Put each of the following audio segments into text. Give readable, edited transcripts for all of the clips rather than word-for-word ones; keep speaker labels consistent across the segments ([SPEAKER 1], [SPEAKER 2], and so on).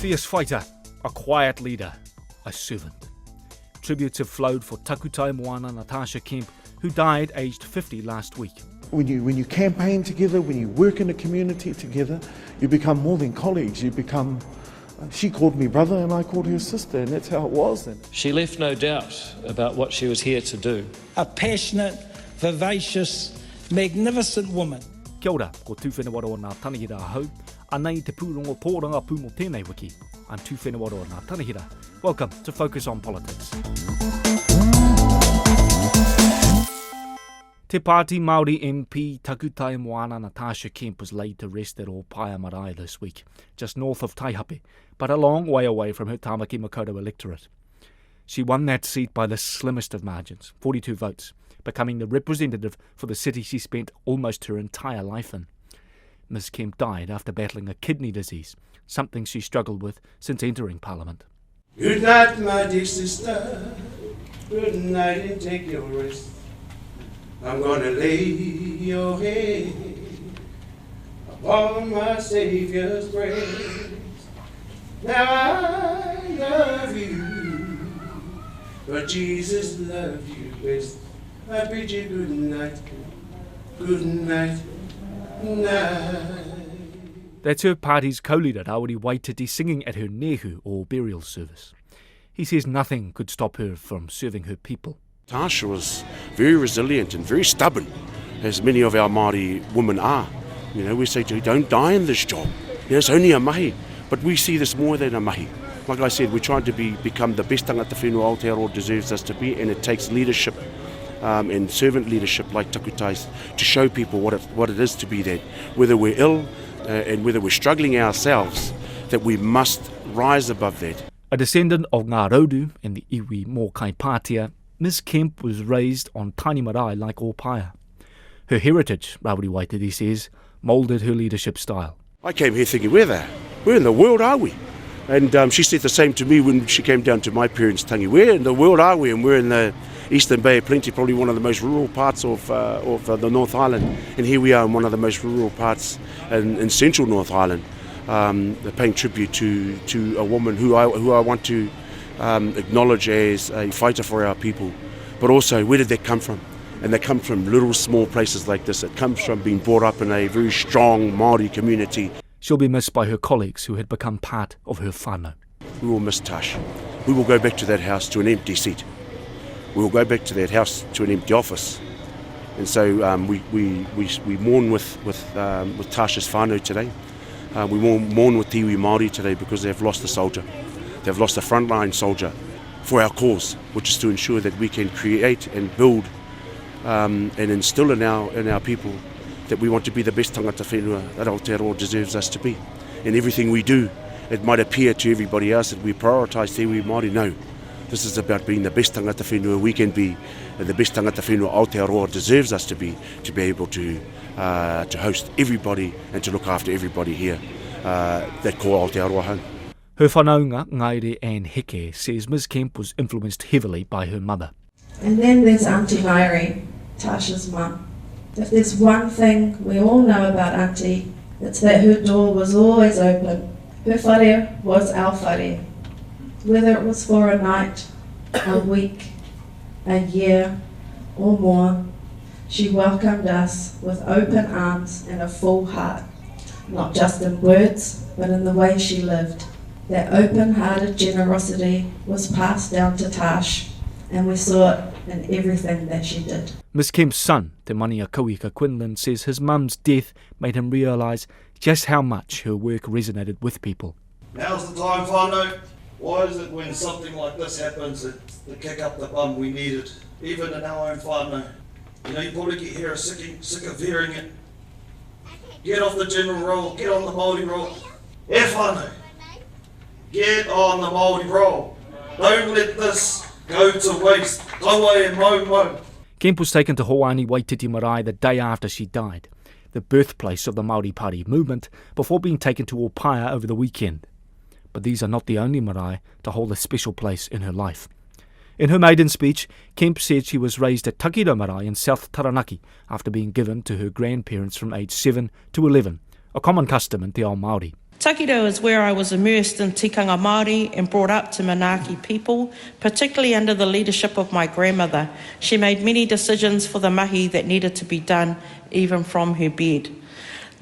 [SPEAKER 1] fierce fighter, a quiet leader, a servant. Tributes have flowed for Takutai Tarsh Kemp, who died aged 50 last week.
[SPEAKER 2] When you campaign together, when you work in a community together, you become more than colleagues. She called me brother and I called her sister, and that's how it was.
[SPEAKER 3] She left no doubt about what she was here to do.
[SPEAKER 4] A passionate, vivacious, magnificent woman.
[SPEAKER 1] Kia ora, ko Tuwhenuaroa Natanahira hau, anei te pūrongo pōranga pū mo tēnei wiki. I'm Tuwhenuaroa Natanahira. Welcome to Focus on Politics. Te Pāti Māori MP Takutai Tarsh Kemp was laid to rest at Opaea Marae this week, just north of Taihape, but a long way away from her Tāmaki Makaurau electorate. She won that seat by the slimmest of margins, 42 votes, becoming the representative for the city she spent almost her entire life in. Ms Kemp died after battling a kidney disease, something she struggled with since entering Parliament.
[SPEAKER 5] Good night, my dear sister. Good night and take your rest. I'm gonna lay your head upon my Savior's breast. Now I love you, but Jesus loves you best. I bid you good night, night.
[SPEAKER 1] That's her party's co-leader, Rawiri Waititi, singing at her nehu, or burial service. He says nothing could stop her from serving her people.
[SPEAKER 6] Tarsh was very resilient and very stubborn, as many of our Māori women are. You know, we say, don't die in this job. It's only a mahi, but we see this more than a mahi. Like I said, we're trying to become the best tangata whenua Aotearoa deserves us to be, and it takes leadership and servant leadership like Takutai's to show people what it is to be that. Whether we're ill and whether we're struggling ourselves, that we must rise above that.
[SPEAKER 1] A descendant of Ngā Raudu and the iwi mō kai Pātia, Ms Kemp was raised on tiny marae like Opaea. Her heritage, Rawiri Waititi says, moulded her leadership style.
[SPEAKER 6] I came here thinking, where in the world are we? And she said the same to me when she came down to my parents' tangi. Where in the world are we? And we're in the Eastern Bay of Plenty, probably one of the most rural parts of the North Island. And here we are in one of the most rural parts in central North Island, paying tribute to a woman who I want to acknowledge as a fighter for our people. But also, where did that come from? And they come from little small places like this. It comes from being brought up in a very strong Māori community.
[SPEAKER 1] She'll be missed by her colleagues who had become part of her whānau.
[SPEAKER 6] We will miss Tarsh. We will go back to that house to an empty seat. We will go back to that house to an empty office. And so we mourn with Tarsh's whānau today. We mourn with Tiwi Māori today because they've lost a soldier. They've lost a frontline soldier for our cause, which is to ensure that we can create and build and instill in our people that we want to be the best tangata whenua that Aotearoa deserves us to be. In everything we do, it might appear to everybody else that we prioritise Te Iwi Māori. No, this is about being the best tangata whenua we can be, and the best tangata whenua Aotearoa deserves us to be able to host everybody and to look after everybody here that call Aotearoa home.
[SPEAKER 1] Her whanaunga, Ngaire Anne Heke, says Ms Kemp was influenced heavily by her mother.
[SPEAKER 7] And then there's Auntie Ngaire, Tarsh's mum. If there's one thing we all know about Auntie, it's that her door was always open. Her whare was our whare. Whether it was for a night, a week, a year, or more, she welcomed us with open arms and a full heart, not just in words, but in the way she lived. That open-hearted generosity was passed down to Tarsh, and we saw it in everything that she did.
[SPEAKER 1] Ms Kemp's son, Te Mania Kauika Quinlan, says his mum's death made him realise just how much her work resonated with people.
[SPEAKER 5] Now's the time, whānau. Why is it when something like this happens, it's the kick up the bum we needed, even in our own whānau? You know, you probably get here sick of hearing it. Get off the general roll, get on the Māori roll. E whānau, get on the Māori roll. Don't let this go to waste. Taua e mau.
[SPEAKER 1] Kemp was taken to Rawiri Waititi Marae the day after she died, the birthplace of the Māori Party movement, before being taken to Opaea over the weekend. But these are not the only marae to hold a special place in her life. In her maiden speech, Kemp said she was raised at Takutai Marae in South Taranaki after being given to her grandparents from age 7 to 11, a common custom in Te Ao Māori.
[SPEAKER 8] Takido is where I was immersed in tikanga Māori and brought up to Manaaki people, particularly under the leadership of my grandmother. She made many decisions for the mahi that needed to be done, even from her bed.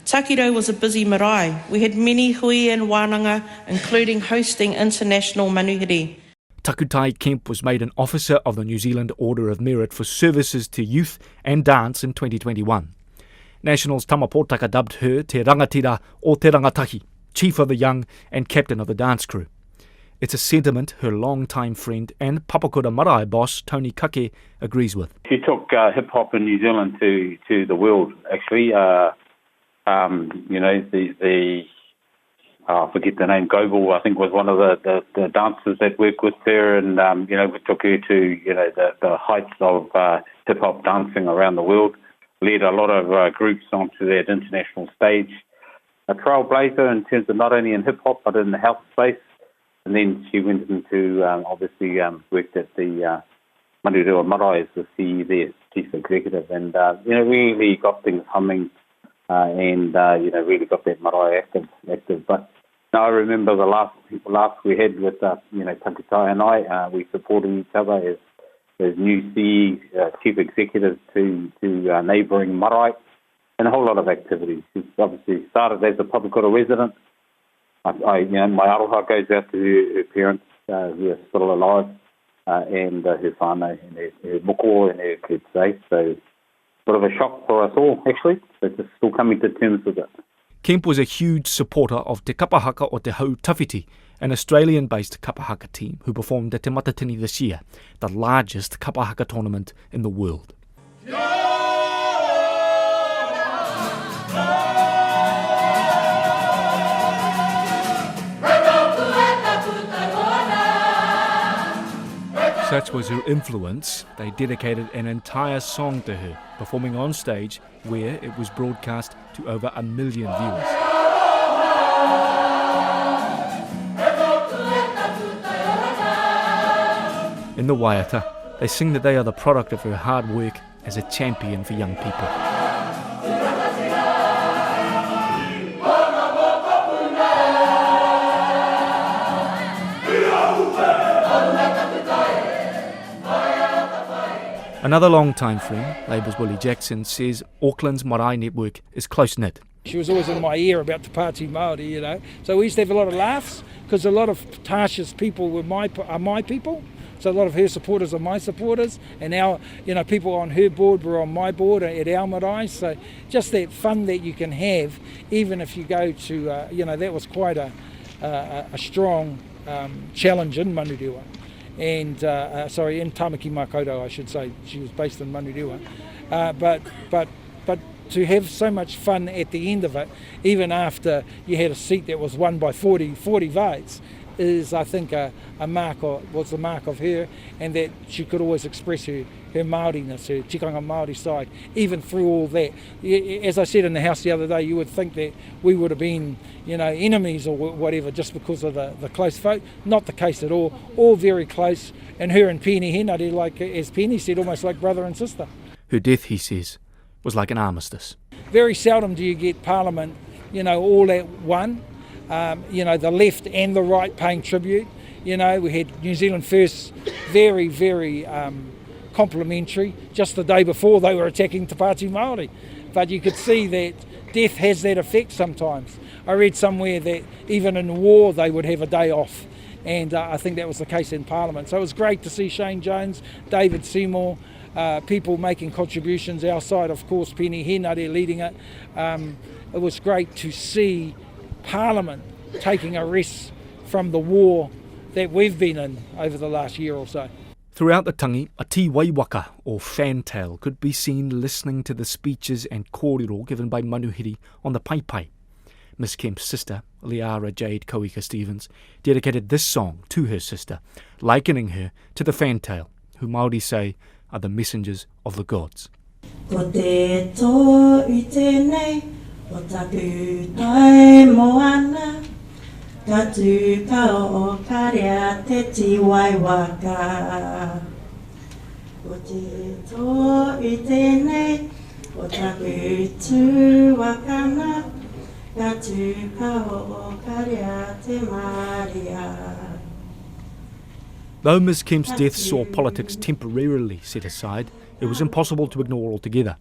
[SPEAKER 8] Takido was a busy marae. We had many hui and wānanga, including hosting international manuhiri.
[SPEAKER 1] Takutai Kemp was made an officer of the New Zealand Order of Merit for services to youth and dance in 2021. Nationals Tamapōtaka dubbed her Te Rangatira o Te Rangatahi, Chief of the Young and Captain of the dance crew. It's a sentiment her long-time friend and Papakura Marae boss, Tony Kake, agrees with.
[SPEAKER 9] She took hip-hop in New Zealand to the world, actually. I forget the name, Goble, I think, was one of the dancers that worked with her, and, we took her to, the heights of hip-hop dancing around the world, led a lot of groups onto that international stage. A trailblazer in terms of not only in hip-hop, but in the health space. And then she went into, worked at the Māori Marae as the CE there, Chief Executive, and, really got things humming and really got that marae active. But no, I remember the last we had with, Takutai and I, we supported each other as new CE, Chief Executives to neighbouring marae, and a whole lot of activities. She's obviously started as a Papakura resident. My aroha goes out to her parents who are still alive, and her whānau, and her moko and her kids. So, sort of a shock for us all, actually. So just still coming to terms with it.
[SPEAKER 1] Kemp was a huge supporter of Te Kapahaka o Te Hau Tawhiti, an Australian-based kapahaka team who performed at Te Matatini this year, the largest kapahaka tournament in the world. Such was her influence, they dedicated an entire song to her, performing on stage where it was broadcast to over 1 million viewers. In the Waiata, they sing that they are the product of her hard work as a champion for young people. Another long-time friend, Labour's Willie Jackson, says Auckland's marae network is close-knit.
[SPEAKER 4] She was always in my ear about the Pāti Māori, So we used to have a lot of laughs because a lot of Tarsh's people are my people. So a lot of her supporters are my supporters, and now, people on her board were on my board at our marae. So just that fun that you can have, even if you go to, that was quite a strong challenge in Manurewa. And in Tamaki Makaurau, I should say. She was based in Manurewa. But to have so much fun at the end of it, even after you had a seat that was won by 40 votes, is, I think, was the mark of her, and that she could always express her Māoriness, her tikanga Māori side, even through all that. As I said in the house the other day, you would think that we would have been, enemies or whatever, just because of the close vote. Not the case at all very close, and her and Penny Henare, like as Penny said, almost like brother and sister.
[SPEAKER 1] Her death, he says, was like an armistice.
[SPEAKER 4] Very seldom do you get Parliament, all at one. The left and the right paying tribute. We had New Zealand First very, very complimentary. Just the day before they were attacking Te Pāti Māori. But you could see that death has that effect sometimes. I read somewhere that even in war they would have a day off. And I think that was the case in Parliament. So it was great to see Shane Jones, David Seymour, people making contributions. Our side, of course, Penny Henare leading it. It was great to see Parliament taking a rest from the war that we've been in over the last year or so.
[SPEAKER 1] Throughout the tangi, a tīwaiwaka or fantail could be seen listening to the speeches and kōrero given by manuhiri on the paipai. Miss Kemp's sister, Liara Jade Koika Stevens, dedicated this song to her sister, likening her to the fantail, who Māori say are the messengers of the gods.
[SPEAKER 7] Ko te tō i tēnei, o Takutai moana, ka tū ka o karea te tīwaiwaka. Ko te tō i tēnei, o Takutu wakana, ka tū ka o
[SPEAKER 1] Though Ms Kemp's death saw politics temporarily set aside, it was impossible to ignore altogether.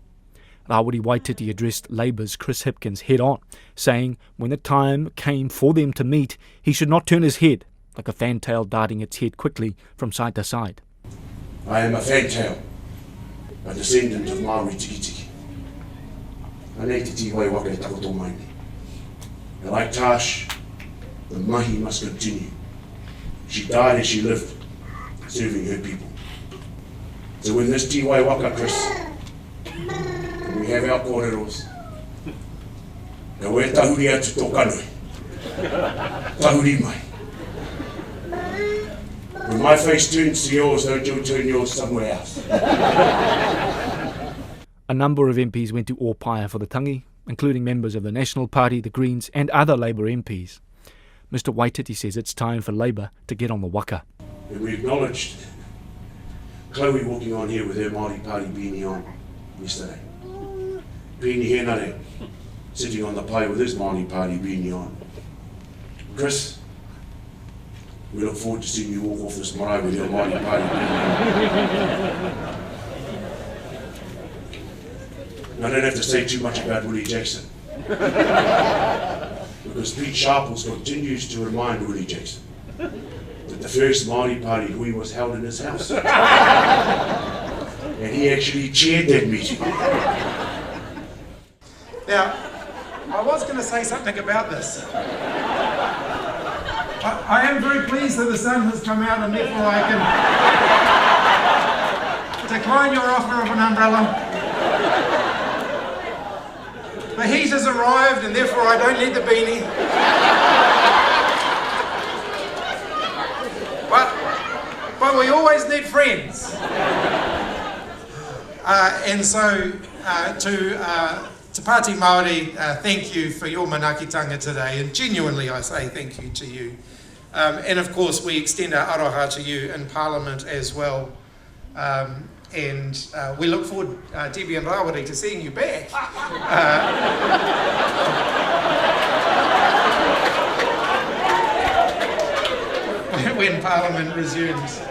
[SPEAKER 1] Rawiri Waititi addressed Labour's Chris Hipkins head-on, saying when the time came for them to meet, he should not turn his head, like a fantail darting its head quickly from side to side.
[SPEAKER 6] I am a fantail, a descendant of Māori Tikitiki. Anei te tiwai waka e takoto mai nei. And like Tarsh, the mahi must continue. She died as she lived, serving her people. So when this tiwai waka, Chris, we have our kōreros, ka we tahuri atu tō kanoi. Tahuri mai. When my face turns to yours, don't you turn yours somewhere else.
[SPEAKER 1] A number of MPs went to Opaea for the tangi, including members of the National Party, the Greens and other Labour MPs. Mr Waititi says it's time for Labour to get on the waka.
[SPEAKER 6] And we acknowledged Chloe walking on here with her Māori Party beanie on yesterday. Beanie Henare sitting on the pai with his Māori Party beanie on. Chris, we look forward to seeing you walk off this marae with your Māori Party beanie on. I don't have to say too much about Willie Jackson. Because Pete Sharples continues to remind Willie Jackson that the first Māori Party hui was held in his house. And he actually chaired that meeting.
[SPEAKER 10] Now, I was going to say something about this. I am very pleased that the sun has come out and therefore I can decline your offer of an umbrella. The heat has arrived and therefore I don't need the beanie. But we always need friends. And so to Pāti Māori, thank you for your manakitanga today, and genuinely I say thank you to you. And of course we extend our aroha to you in Parliament as well. And we look forward, Debbie and Rawiri, to seeing you back. When Parliament resumes.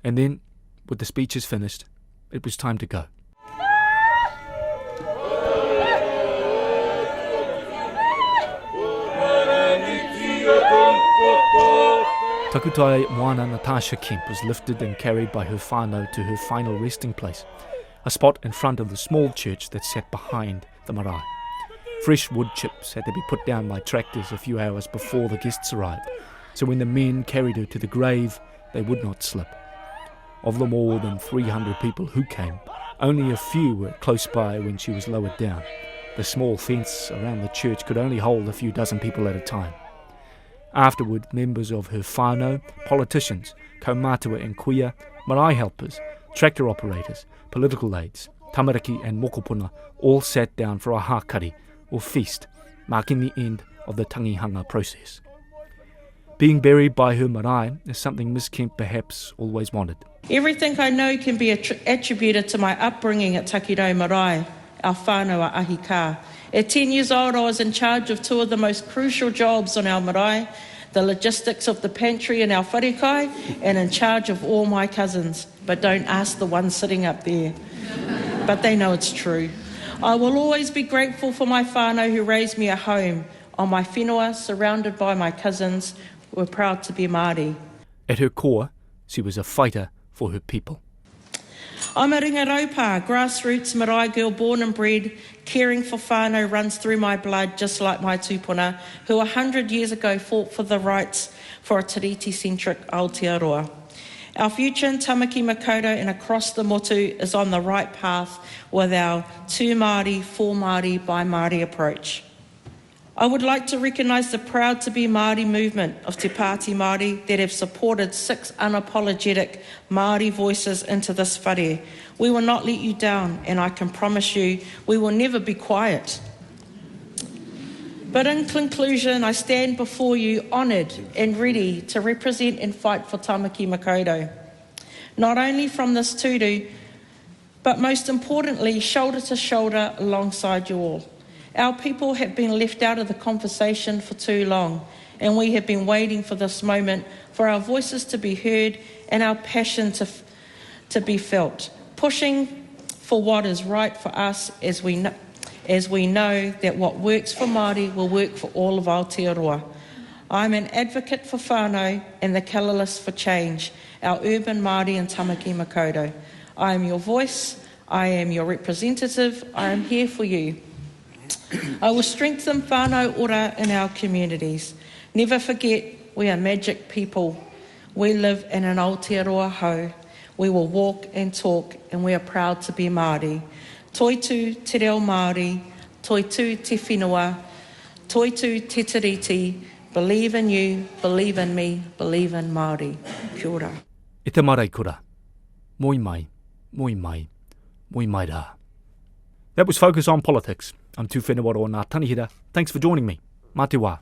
[SPEAKER 1] And then, with the speeches finished, it was time to go. Takutai Tarsh Kemp was lifted and carried by her whānau to her final resting place, a spot in front of the small church that sat behind the marae. Fresh wood chips had to be put down by tractors a few hours before the guests arrived, so when the men carried her to the grave, they would not slip. Of the more than 300 people who came, only a few were close by when she was lowered down. The small fence around the church could only hold a few dozen people at a time. Afterward, members of her whānau, politicians, kaumātua and kuia, marae helpers, tractor operators, political aides, tamariki and mokopuna all sat down for a hākari, or feast, marking the end of the tangihanga process. Being buried by her marae is something Ms Kemp perhaps always wanted.
[SPEAKER 8] Everything I know can be attributed to my upbringing at Takutai Marae, our whānau a ahika. At 10 years old, I was in charge of two of the most crucial jobs on our marae, the logistics of the pantry in our wharekai, and in charge of all my cousins. But don't ask the one sitting up there. But they know it's true. I will always be grateful for my whānau who raised me at home. On my whenua, surrounded by my cousins, we're proud to be Māori.
[SPEAKER 1] At her core, she was a fighter for her people.
[SPEAKER 8] I'm a ringaropa, grassroots marae girl born and bred. Caring for whānau runs through my blood, just like my tūpuna, who 100 years ago fought for the rights for a tiriti-centric Aotearoa. Our future in Tamaki Makaurau and across the motu is on the right path with our tū Māori, for Māori, by Māori approach. I would like to recognise the Proud to be Māori movement of Te Pāti Māori that have supported 6 unapologetic Māori voices into this whare. We will not let you down, and I can promise you we will never be quiet. But in conclusion, I stand before you honoured and ready to represent and fight for Tamaki Makaurau. Not only from this tūru, but most importantly, shoulder to shoulder alongside you all. Our people have been left out of the conversation for too long, and we have been waiting for this moment for our voices to be heard and our passion to be felt, pushing for what is right for us as we know that what works for Māori will work for all of Aotearoa. I'm an advocate for whānau and the catalyst for change, our urban Māori and Tamaki Makaurau. I am your voice, I am your representative, I am here for you. I will strengthen whānau ora in our communities. Never forget, we are magic people. We live in an Aotearoa hau. We will walk and talk, and we are proud to be Māori. Toitu te reo Māori, toitu te whenua, toitu te tiriti, believe in you, believe in me, believe in Māori. Kia ora.
[SPEAKER 1] E te marae kura. Moi mai, moi mai, moi mai rā. That was Focus on Politics. I'm Tuwhenuaroa Natanahira. Thanks for joining me. Mā te wā.